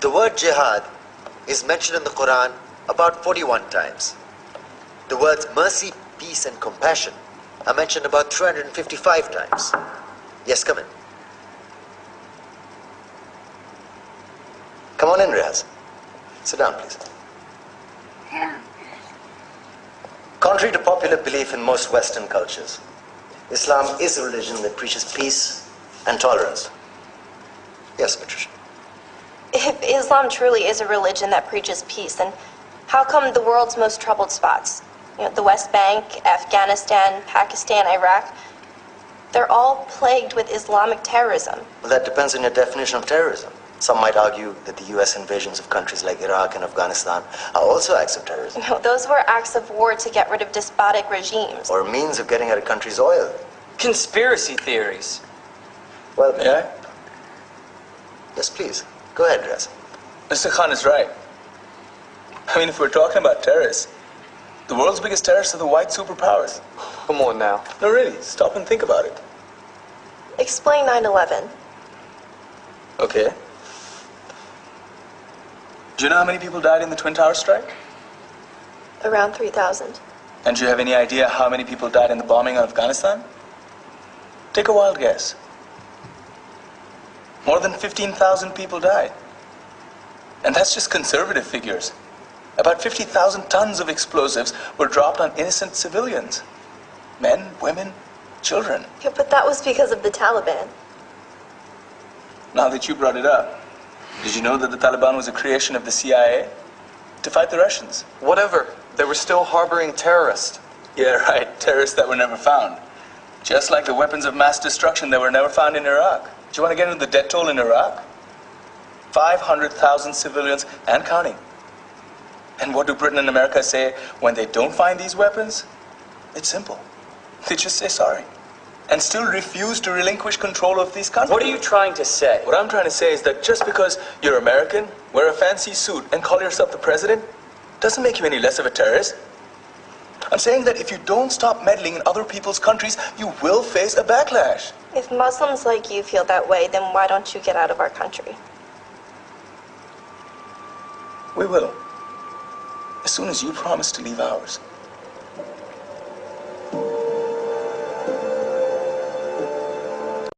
The word jihad is mentioned in the Quran about 41 times. The words mercy, peace, and compassion are mentioned about 355 times. Yes, come in. Come on in, Riaz. Sit down, please. Contrary to popular belief in most Western cultures, Islam is a religion that preaches peace and tolerance. Yes, Patricia. If Islam truly is a religion that preaches peace, then how come the world's most troubled spots, the West Bank, Afghanistan, Pakistan, Iraq, they're all plagued with Islamic terrorism? Well, that depends on your definition of terrorism. Some might argue that the US invasions of countries like Iraq and Afghanistan are also acts of terrorism. No, those were acts of war to get rid of despotic regimes. Or a means of getting at a country's oil. Conspiracy theories. Well, May I? Yes, please. Go ahead, Riaz. Mr. Khan is right. I mean, if we're talking about terrorists, the world's biggest terrorists are the white superpowers. Come on now. No, really, stop and think about it. Explain 9/11. Okay. Do you know how many people died in the Twin Towers strike? Around 3,000. And do you have any idea how many people died in the bombing of Afghanistan? Take a wild guess. More than 15,000 people died. And that's just conservative figures. About 50,000 tons of explosives were dropped on innocent civilians. Men, women, children. Yeah, but that was because of the Taliban. Now that you brought it up, did you know that the Taliban was a creation of the CIA to fight the Russians? Whatever. They were still harboring terrorists. Yeah, right. Terrorists that were never found. Just like the weapons of mass destruction that were never found in Iraq. Do you want to get into the death toll in Iraq? 500,000 civilians and counting. And what do Britain and America say when they don't find these weapons? It's simple. They just say sorry. And still refuse to relinquish control of these countries. What are you trying to say? What I'm trying to say is that just because you're American, wear a fancy suit, and call yourself the president, doesn't make you any less of a terrorist. I'm saying that if you don't stop meddling in other people's countries, you will face a backlash. If Muslims like you feel that way, then why don't you get out of our country? We will. As soon as you promise to leave ours.